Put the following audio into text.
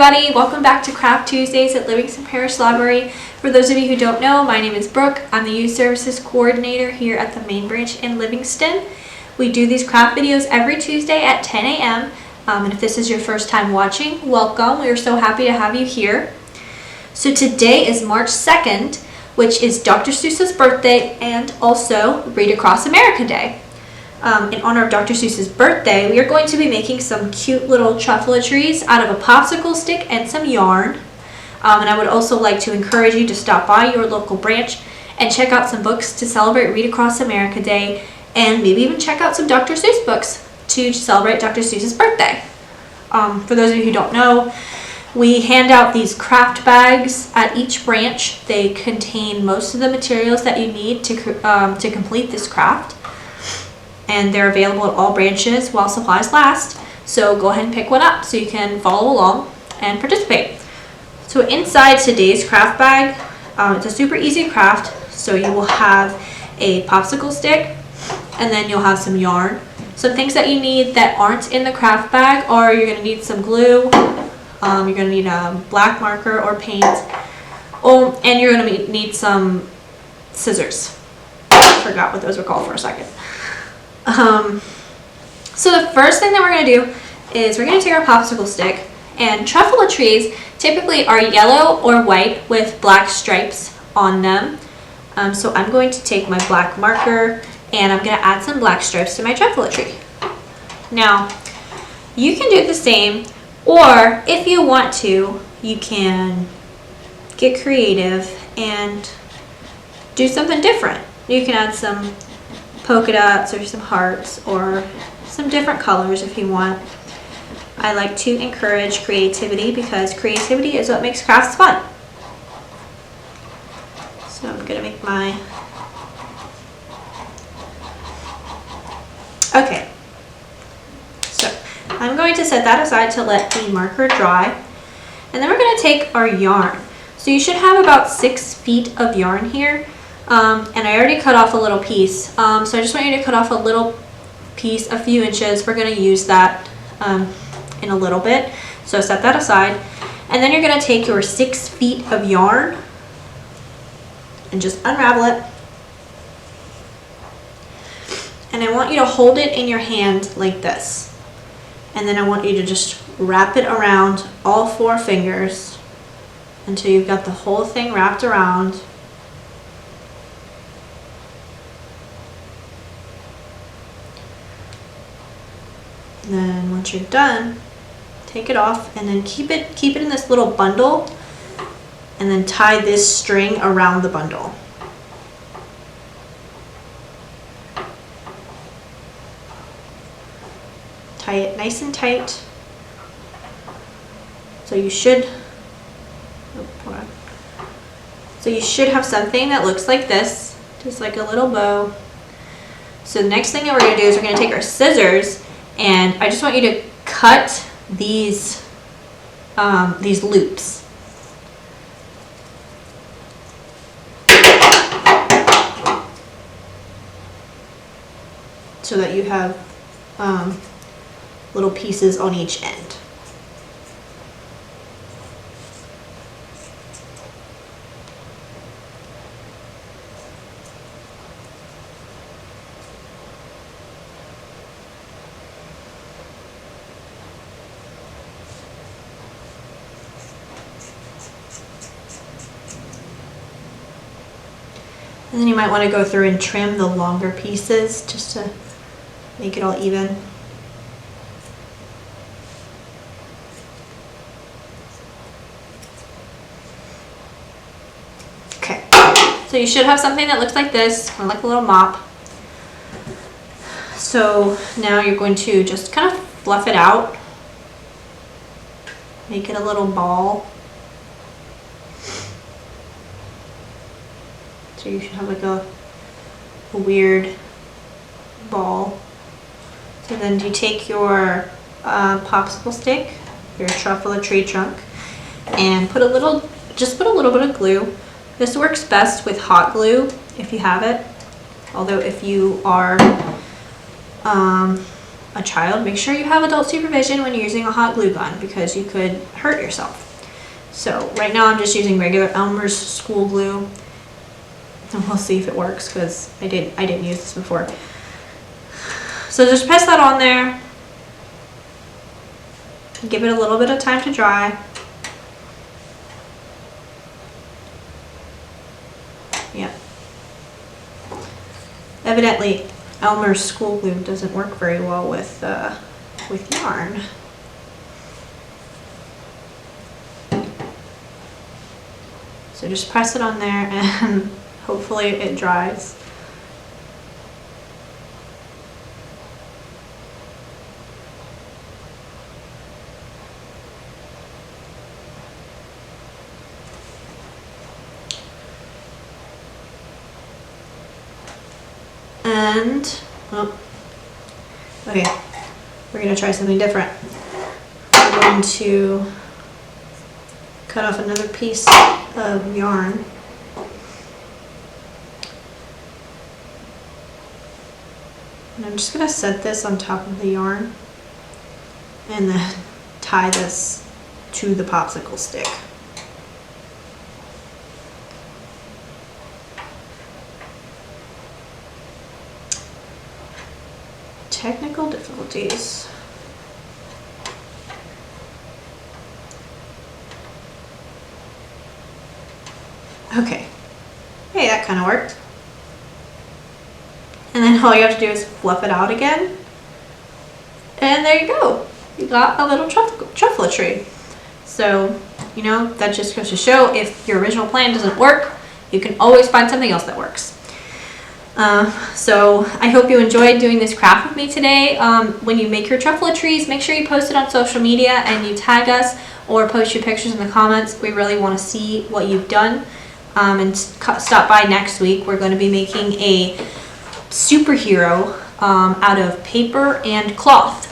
everybody, welcome back to Craft Tuesdays at Livingston Parish Library. For those of you who don't know, my name is Brooke. I'm the Youth Services Coordinator here at the main branch in Livingston. We do these craft videos every Tuesday at 10 a.m. And if this is your first time watching, welcome. We are so happy to have you here. So today is March 2nd, which is Dr. Seuss's birthday and also Read Across America Day. In honor of Dr. Seuss's birthday, we are going to be making some cute little truffula trees out of a popsicle stick and some yarn. And I would also like to encourage you to stop by your local branch and check out some books to celebrate Read Across America Day, and maybe even check out some Dr. Seuss books to celebrate Dr. Seuss's birthday. For those of you who don't know, we hand out these craft bags at each branch. They contain most of the materials that you need to complete this craft. And they're available at all branches while supplies last. So go ahead and pick one up so you can follow along and participate. So inside today's craft bag, it's a super easy craft. So you will have a popsicle stick, and then you'll have some yarn. Some things that you need that aren't in the craft bag are you're going to need some glue, you're going to need a black marker or paint, and you're going to need some scissors. I forgot what those were called for a second. So the first thing that we're going to do is we're going to take our popsicle stick, and Truffula Trees typically are yellow or white with black stripes on them. So I'm going to take my black marker and I'm going to add some black stripes to my Truffula tree. Now, you can do the same, or if you want to, you can get creative and do something different. You can add some polka dots or some hearts or some different colors if you want. I like to encourage creativity because creativity is what makes crafts fun. So I'm going to make my... Okay. So I'm going to set that aside to let the marker dry. And then we're going to take our yarn. So you should have about 6 feet of yarn here. And I already cut off a little piece, so I just want you to cut off a little piece, a few inches. We're going to use that in a little bit, so set that aside. And then you're going to take your 6 feet of yarn and just unravel it. And I want you to hold it in your hand like this. And then I want you to just wrap it around all 4 fingers until you've got the whole thing wrapped around. Then once you're done, take it off and then keep it in this little bundle, and then tie this string around the bundle. Tie it nice and tight. So you should have something that looks like this, just like a little bow. So the next thing that we're going to do is we're going to take our scissors, and I just want you to cut these loops. So that you have little pieces on each end. And then you might want to go through and trim the longer pieces just to make it all even. Okay, so you should have something that looks like this, or like a little mop. So now you're going to just kind of fluff it out, make it a little ball. So you should have like a weird ball. So then you take your popsicle stick, your Truffula tree trunk, and put a little bit of glue. This works best with hot glue if you have it. Although if you are a child, make sure you have adult supervision when you're using a hot glue gun because you could hurt yourself. So right now I'm just using regular Elmer's school glue, and we'll see if it works because I didn't use this before. So just press that on there, give it a little bit of time to dry. Yeah. Evidently, Elmer's school glue doesn't work very well with yarn. So just press it on there and hopefully it dries. And, oh, okay, we're going to try something different. We're going to cut off another piece of yarn. And I'm just going to set this on top of the yarn and then tie this to the popsicle stick. Technical difficulties. Okay. Hey, that kind of worked. And then all you have to do is fluff it out again. And there you go. You got a little truffula tree. So, you know, that just goes to show if your original plan doesn't work, you can always find something else that works. So I hope you enjoyed doing this craft with me today. When you make your truffula trees, make sure you post it on social media and you tag us or post your pictures in the comments. We really want to see what you've done. And stop by next week. We're going to be making a superhero out of paper and cloth.